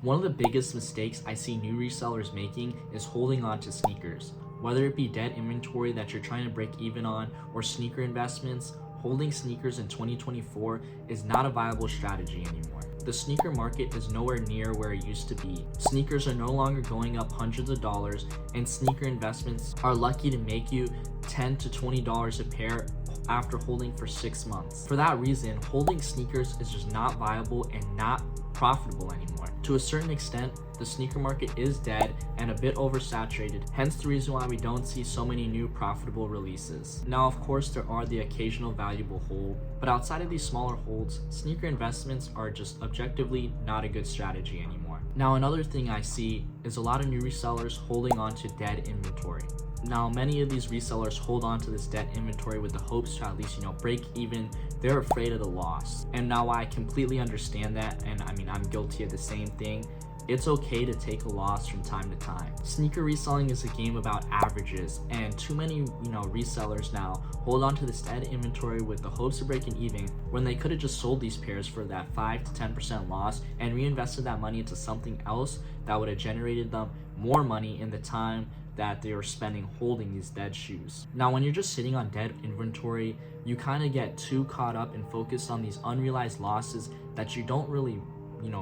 One of the biggest mistakes I see new resellers making is holding on to sneakers. Whether it be dead inventory that you're trying to break even on or sneaker investments, holding sneakers in 2024 is not a viable strategy anymore. The sneaker market is nowhere near where it used to be. Sneakers are no longer going up hundreds of dollars, and sneaker investments are lucky to make you $10 to $20 a pair after holding for 6 months. For that reason, holding sneakers is just not viable and not profitable anymore. To a certain extent, the sneaker market is dead and a bit oversaturated, hence the reason why we don't see so many new profitable releases. Now, of course, there are the occasional valuable hold, but outside of these smaller holds, sneaker investments are just objectively not a good strategy anymore. Now, another thing I see is a lot of new resellers holding on to dead inventory. Now, many of these resellers hold on to this dead inventory with the hopes to at least, break even. They're afraid of the loss. And now I completely understand that, and I'm guilty of the same thing. It's okay to take a loss from time to time. Sneaker reselling is a game about averages, and too many, resellers now hold on to this dead inventory with the hopes of breaking even when they could have just sold these pairs for that 5 to 10% loss and reinvested that money into something else that would have generated them more money in the time that they were spending holding these dead shoes. Now, when you're just sitting on dead inventory, you kind of get too caught up and focused on these unrealized losses that you don't really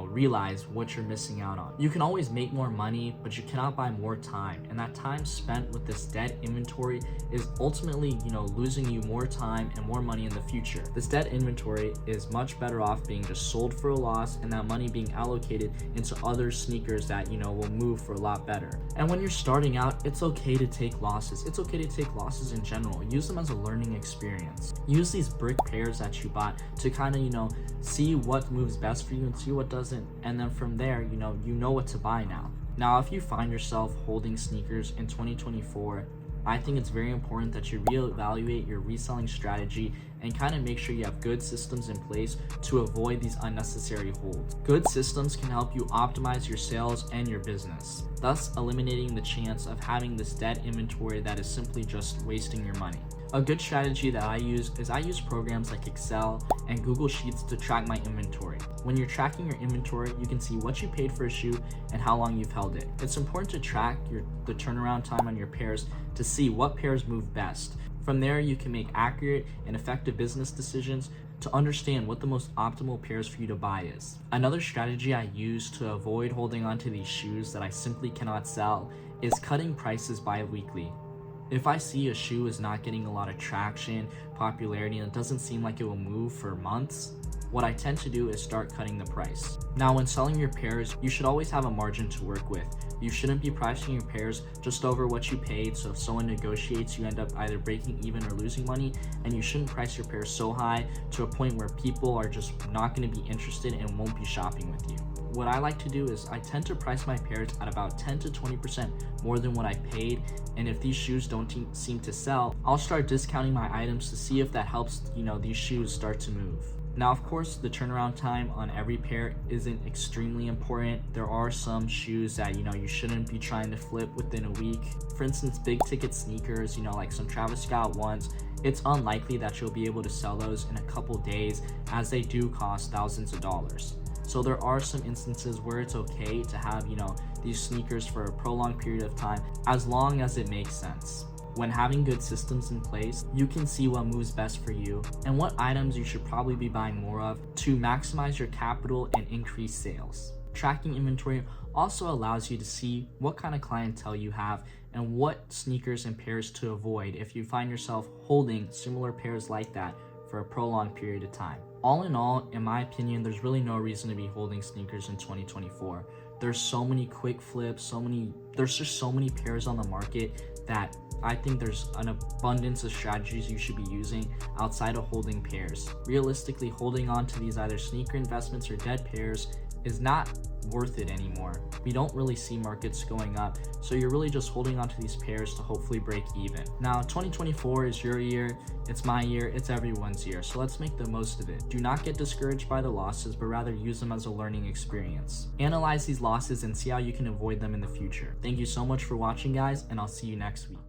realize what you're missing out on. You can always make more money, but you cannot buy more time, and that time spent with this dead inventory is ultimately losing you more time and more money in the future. This dead inventory is much better off being just sold for a loss and that money being allocated into other sneakers that will move for a lot better. And when you're starting out, it's okay to take losses. It's okay to take losses in general. Use them as a learning experience. Use these brick pairs that you bought to kind of see what moves best for you and see what doesn't, and then from there you know what to buy now. Now, if you find yourself holding sneakers in 2024, I think it's very important that you reevaluate your reselling strategy and kind of make sure you have good systems in place to avoid these unnecessary holds. Good systems can help you optimize your sales and your business, thus eliminating the chance of having this dead inventory that is simply just wasting your money. A good strategy that I use programs like Excel and Google Sheets to track my inventory. When you're tracking your inventory, you can see what you paid for a shoe and how long you've held it. It's important to track the turnaround time on your pairs to see what pairs move best. From there, you can make accurate and effective business decisions to understand what the most optimal pairs for you to buy is. Another strategy I use to avoid holding on to these shoes that I simply cannot sell is cutting prices bi-weekly. If I see a shoe is not getting a lot of traction, popularity, and it doesn't seem like it will move for months, what I tend to do is start cutting the price. Now, when selling your pairs, you should always have a margin to work with. You shouldn't be pricing your pairs just over what you paid, so if someone negotiates, you end up either breaking even or losing money, and you shouldn't price your pairs so high to a point where people are just not going to be interested and won't be shopping with you. What I like to do is I tend to price my pairs at about 10 to 20% more than what I paid, and if these shoes don't seem to sell, I'll start discounting my items to see if that helps these shoes start to move. Now, of course, the turnaround time on every pair isn't extremely important. There are some shoes that you shouldn't be trying to flip within a week. For instance, big ticket sneakers, like some Travis Scott ones, it's unlikely that you'll be able to sell those in a couple days, as they do cost thousands of dollars. So there are some instances where it's okay to have these sneakers for a prolonged period of time, as long as it makes sense. When having good systems in place, you can see what moves best for you and what items you should probably be buying more of to maximize your capital and increase sales. Tracking inventory also allows you to see what kind of clientele you have and what sneakers and pairs to avoid if you find yourself holding similar pairs like that for a prolonged period of time. All in all, in my opinion, there's really no reason to be holding sneakers in 2024. There's so many quick flips, there's just so many pairs on the market that I think there's an abundance of strategies you should be using outside of holding pairs. Realistically, holding on to these either sneaker investments or dead pairs is not worth it anymore. We don't really see markets going up, so you're really just holding on to these pairs to hopefully break even. Now, 2024 is your year, it's my year, it's everyone's year, so let's make the most of it. Do not get discouraged by the losses, but rather use them as a learning experience. Analyze these losses and see how you can avoid them in the future. Thank you so much for watching, guys, and I'll see you next week.